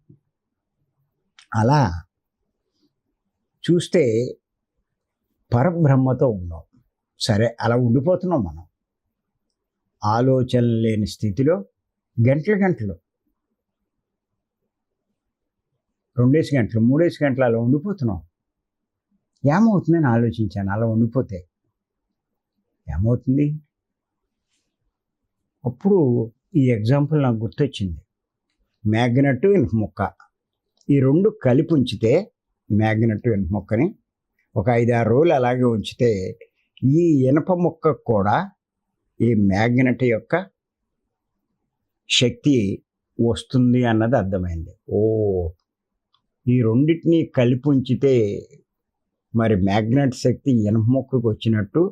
అలా చూస్తే పరబ్రహ్మతో ఉన్నాం. సరే, అలా ఉండిపోతున్నాం మనం. ఆలోచన లేని స్థితిలో గంటలు గంటలు, 2 గంటలు 3 గంటలు అలా ఉండిపోతున్నాం. ఏమవుతుందని ఆలోచించాను. అలా ఉండిపోతే ఏమవుతుంది? అప్పుడు ఈ ఎగ్జాంపుల్ నాకు గుర్తొచ్చింది. మ్యాగ్నెట్, ఇనుప ముక్క, ఈ రెండు కలిపి ఉంచితే, మ్యాగ్నెట్ ఇనుప ముక్కని ఒక 5-6 రోజులు అలాగే ఉంచితే ఈ ఇనుప ముక్కకు కూడా ఈ మ్యాగ్నెట్ యొక్క శక్తి వస్తుంది అన్నది అర్థమైంది. ఓ, ఈ రెండింటినీ కలిపి ఉంచితే మరి మ్యాగ్నెట్ శక్తి ఇనుప ముక్కకు వచ్చినట్టు,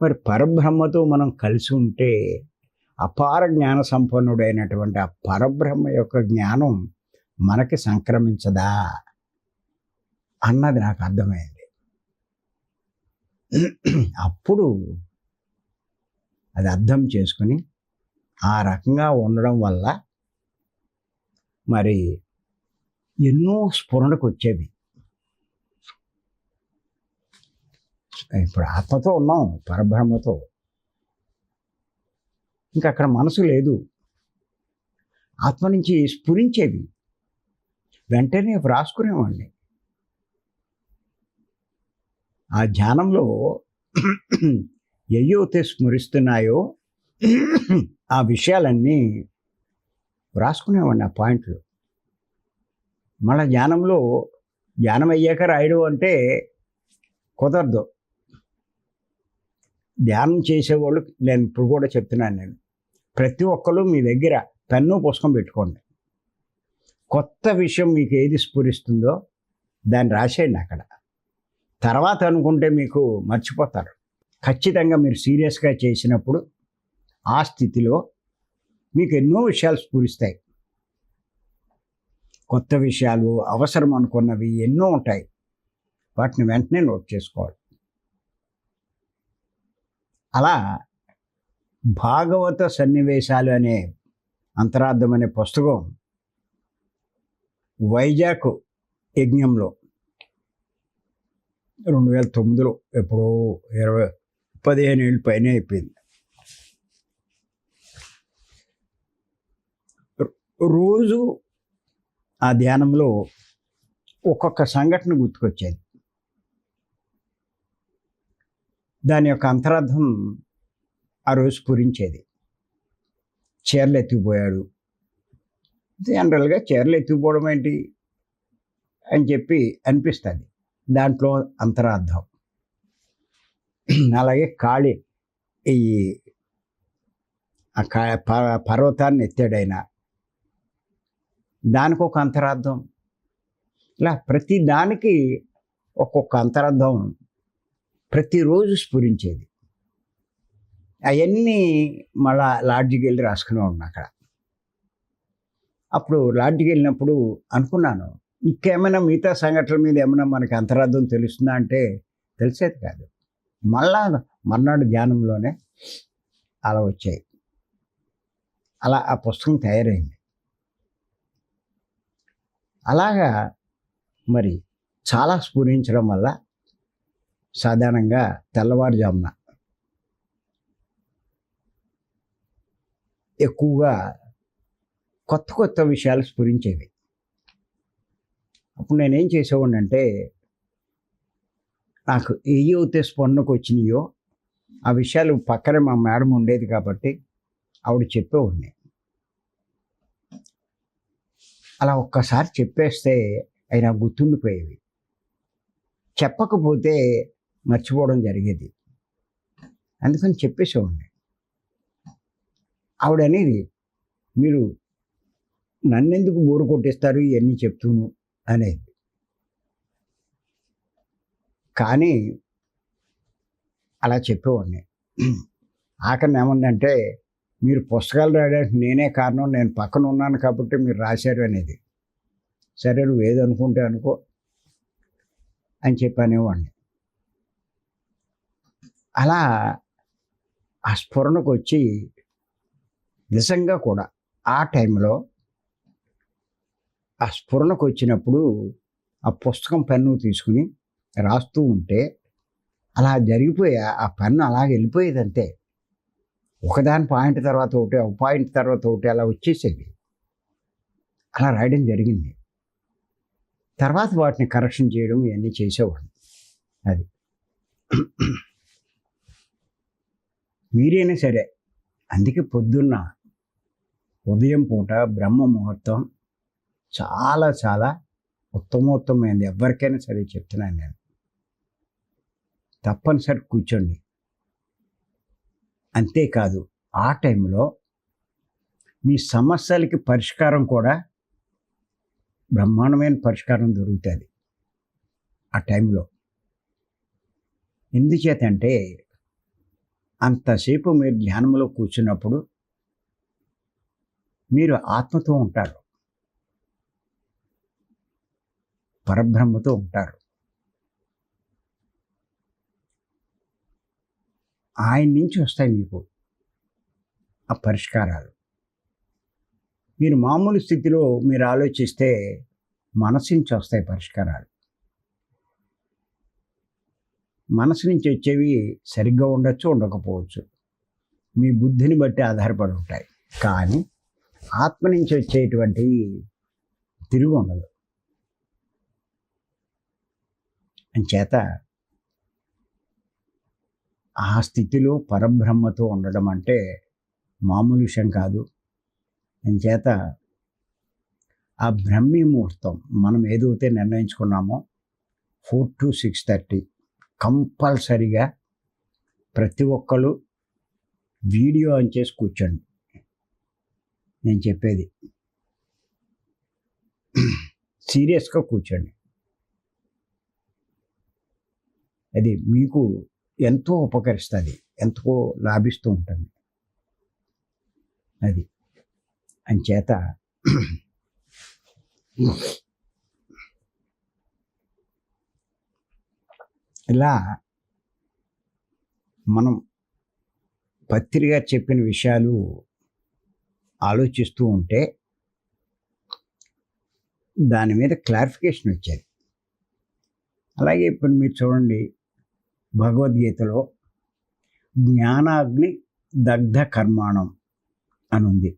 మరి పరబ్రహ్మతో మనం కలిసి ఉంటే అపార జ్ఞాన సంపన్నుడైనటువంటి ఆ పరబ్రహ్మ యొక్క జ్ఞానం మనకి సంక్రమించదా అన్నది నాకు అర్థమైంది. అప్పుడు అది అర్థం చేసుకుని ఆ రకంగా ఉండడం వల్ల మరి ఎన్నో స్ఫురణకు వచ్చేవి. ఇప్పుడు ఆత్మతో ఉన్నాం, పరబ్రహ్మతో. ఇంకా అక్కడ మనసు లేదు. ఆత్మ నుంచి స్ఫురించేవి, వెంటనే వ్రాసుకునేవాడిని. ఆ ధ్యానంలో ఏవైతే స్మరిస్తున్నాయో ఆ విషయాలన్నీ వ్రాసుకునేవాడిని, ఆ పాయింట్లు. మళ్ళీ ధ్యానం అయ్యాక రాయడం అంటే కుదరదు. ధ్యానం చేసేవాళ్ళు, నేను ఇప్పుడు కూడా చెప్తున్నాను, నేను ప్రతి ఒక్కరు మీ దగ్గర పెన్ను పుస్తకం పెట్టుకోండి. కొత్త విషయం మీకు ఏది స్ఫురిస్తుందో దాన్ని రాసేయండి అక్కడ. తర్వాత అనుకుంటే మీకు మర్చిపోతారు. ఖచ్చితంగా మీరు సీరియస్గా చేసినప్పుడు ఆ స్థితిలో మీకు ఎన్నో విషయాలు స్ఫురిస్తాయి. కొత్త విషయాలు, అవసరం అనుకున్నవి ఎన్నో ఉంటాయి. వాటిని వెంటనే నోట్ చేసుకోవాలి. అలా భాగవత సన్నివేశాలు అనే అంతరార్థం అనే పుస్తకం వైజాగ్ యజ్ఞంలో 2009లో, ఎప్పుడో 15 ఏళ్ళ పైన అయిపోయింది. రోజు ఆ ధ్యానంలో ఒక్కొక్క సంఘటన గుర్తుకొచ్చేది. దాని యొక్క అంతరార్థం ఆ రోజు స్ఫురించేది. చీరలు ఎత్తుకుపోయాడు. జనరల్గా చీరలు ఎత్తుకుపోవడం ఏంటి అని చెప్పి అనిపిస్తుంది, దాంట్లో అంతరార్థం. అలాగే కాళీ ఈ పర్వతాన్ని ఎత్తాడైనా, దానికి ఒక అంతరార్థం. ఇలా ప్రతి దానికి ఒక్కొక్క అంతరార్థం ప్రతిరోజు స్ఫురించేది. అవన్నీ మళ్ళా లాడ్జికి వెళ్ళి రాసుకునే ఉన్నాను అక్కడ. అప్పుడు లాడ్జికి వెళ్ళినప్పుడు అనుకున్నాను, ఇంకేమైనా మిగతా సంఘటనల మీద ఏమైనా మనకి అంతరార్థం తెలుస్తుందా అంటే తెలిసేది కాదు. మళ్ళా మర్నాడు ధ్యానంలోనే అలా వచ్చాయి. అలా ఆ పుస్తకం తయారైంది. అలాగా మరి చాలా స్ఫురించడం వల్ల సాధారణంగా తెల్లవారుజామున ఎక్కువగా కొత్త కొత్త విషయాలు స్ఫురించేవి. అప్పుడు నేనేం చేసేవాడిని అంటే, నాకు ఏవైతే స్పందనకు వచ్చినాయో ఆ విషయాలు పక్కనే మా మేడం ఉండేది కాబట్టి ఆవిడ చెప్పేవాడిని. అలా ఒక్కసారి చెప్పేస్తే అవి నాకు గుర్తుండిపోయేవి. చెప్పకపోతే మర్చిపోవడం జరిగేది. అందుకని చెప్పేసేవాడిని. ఆవిడ అనేది, మీరు నన్నెందుకు బోరు కొట్టిస్తారు ఇవన్నీ చెప్తూను అనేది. కానీ అలా చెప్పేవాడిని. ఆఖరిని ఏమందంటే, మీరు పుస్తకాలు రాయడానికి నేనే కారణం, నేను పక్కన ఉన్నాను కాబట్టి మీరు రాశారు అనేది. సరే నువ్వు ఏదనుకుంటే అనుకో అని చెప్పి అనేవాడిని. అలా ఆ స్ఫురణకు వచ్చి నిజంగా కూడా ఆ టైంలో ఆ స్ఫురణకు వచ్చినప్పుడు ఆ పుస్తకం పెన్ను తీసుకుని రాస్తూ ఉంటే అలా జరిగిపోయి ఆ పెన్ను అలాగ వెళ్ళిపోయేది అంతే. ఒకదాని పాయింట్ తర్వాత ఒకటి, ఒక పాయింట్ తర్వాత ఒకటి అలా వచ్చేసేది. అలా రాయడం జరిగింది. తర్వాత వాటిని కరెక్షన్ చేయడం ఇవన్నీ చేసేవాడిని. అది మీరైనా సరే, అందుకే పొద్దున్న ఉదయం పూట బ్రహ్మ ముహూర్తం చాలా చాలా ఉత్తమోత్తమైనది. ఎవరికైనా సరే చెప్తున్నాను నేను. తప్పనిసరి కూర్చోండి. అంతేకాదు ఆ టైంలో మీ సమస్యలకి పరిష్కారం కూడా బ్రహ్మాండమైన పరిష్కారం దొరుకుతుంది ఆ టైంలో. ఎందుచేతంటే అంతసేపు మీరు ధ్యానంలో కూర్చున్నప్పుడు మీరు ఆత్మతో ఉంటారు, పరబ్రహ్మతో ఉంటారు. ఆయన నుంచి వస్తాయి మీకు ఆ పరిష్కారాలు. మీరు మామూలు స్థితిలో మీరు ఆలోచిస్తే మనసు నుంచి వస్తాయి పరిష్కారాలు. మనసు నుంచి వచ్చేవి సరిగ్గా ఉండొచ్చు, ఉండకపోవచ్చు, మీ బుద్ధిని బట్టి ఆధారపడి ఉంటాయి. కానీ ఆత్మ నుంచి వచ్చేటువంటివి తిరిగి ఉండదు. అంచేత ఆ స్థితిలో పరబ్రహ్మతో ఉండడం అంటే మామూలు విషయం కాదు. అంచేత ఆ బ్రహ్మీ ముహూర్తం మనం ఏదైతే నిర్ణయించుకున్నామో 4 to 6:30 కంపల్సరిగా ప్రతి ఒక్కరు వీడియో ఆన్ చేసి కూర్చోండి. నేను చెప్పేది సీరియస్గా కూర్చోండి. అది మీకు ఎంతో ఉపకరిస్తుంది, ఎంతో లాభిస్తూ ఉంటుంది. అది అంచేత ఇలా మనం పత్రిగా చెప్పిన విషయాలు ఆలోచిస్తూ ఉంటే దాని మీద క్లారిఫికేషన్ వచ్చేది. అలాగే ఇప్పుడు మీరు చూడండి, భగవద్గీతలో జ్ఞానాగ్ని దగ్ధ కర్మాణం అని ఉంది.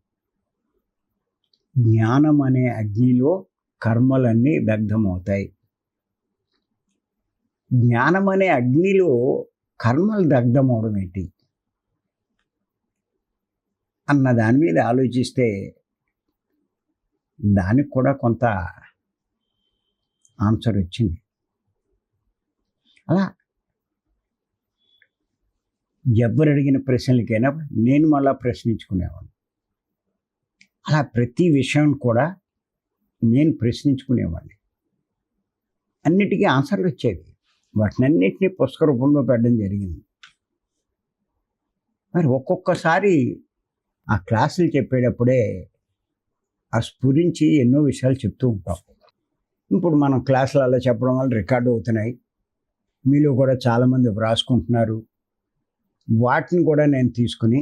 జ్ఞానం అనే అగ్నిలో కర్మలన్నీ దగ్ధమవుతాయి. జ్ఞానం అనే అగ్నిలో కర్మలు దగ్ధమవడం ఏంటి అన్న దాని మీద ఆలోచిస్తే దానికి కూడా కొంత ఆన్సర్ వచ్చింది. అలా ఎవరు అడిగిన ప్రశ్నలకైనా నేను మళ్ళా ప్రశ్నించుకునేవాడిని. అలా ప్రతి విషయం కూడా నేను ప్రశ్నించుకునేవాడిని. అన్నిటికీ ఆన్సర్లు వచ్చేవి. వాటినన్నిటినీ పుస్తక రూపంలో పెట్టడం జరిగింది. మరి ఒక్కొక్కసారి ఆ క్లాసులు చెప్పేటప్పుడే ఆ స్ఫురించి ఎన్నో విషయాలు చెప్తూ ఉంటాం. ఇప్పుడు మనం క్లాసులలో చెప్పడం వల్ల రికార్డు అవుతున్నాయి. మీలో కూడా చాలామంది వ్రాసుకుంటున్నారు. వాటిని కూడా నేను తీసుకుని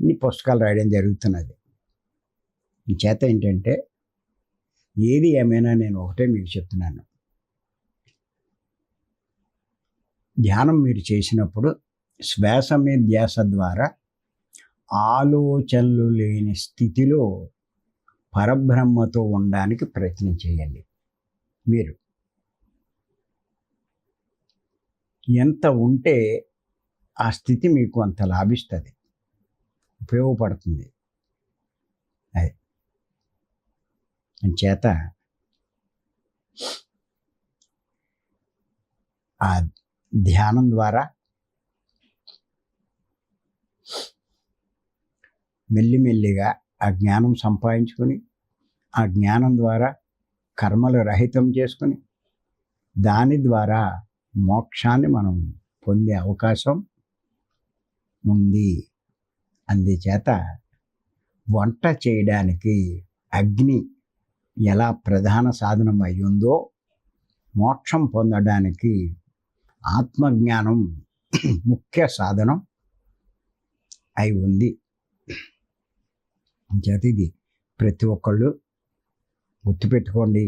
ఈ పుస్తకాలు రాయడం జరుగుతున్నది. ఈ చేత ఏంటంటే ఏది ఏమైనా నేను ఒకటే మీకు చెప్తున్నాను. ధ్యానం మీరు చేసినప్పుడు శ్వాస మీద ధ్యాస ద్వారా ఆలోచనలు లేని స్థితిలో పరబ్రహ్మతో ఉండడానికి ప్రయత్నం చేయండి. మీరు ఎంత ఉంటే ఆ స్థితి మీకు అంత లాభిస్తుంది, ఉపయోగపడుతుంది. అది చేత ఆ ధ్యానం ద్వారా మెల్లిమెల్లిగా ఆ జ్ఞానం సంపాదించుకొని ఆ జ్ఞానం ద్వారా కర్మలు రహితం చేసుకొని దాని ద్వారా మోక్షాన్ని మనం పొందే అవకాశం ఉంది. అందుచేత వంట చేయడానికి అగ్ని ఎలా ప్రధాన సాధనం అయ్యిందో మోక్షం పొందడానికి ఆత్మజ్ఞానం ముఖ్య సాధనం అయి ఉంది. చేత ఇది ప్రతి ఒక్కళ్ళు గుర్తుపెట్టుకోండి.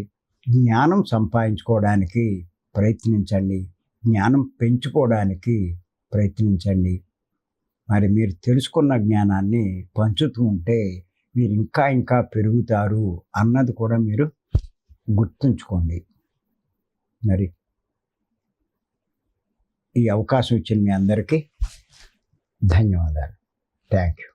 జ్ఞానం సంపాదించుకోవడానికి ప్రయత్నించండి, జ్ఞానం పెంచుకోవడానికి ప్రయత్నించండి. మరి మీరు తెలుసుకున్న జ్ఞానాన్ని పంచుతూ ఉంటే మీరు ఇంకా ఇంకా పెరుగుతారు అన్నది కూడా మీరు గుర్తుంచుకోండి. మరి ఈ అవకాశం ఇచ్చిన మీ అందరికీ ధన్యవాదాలు. Thank you.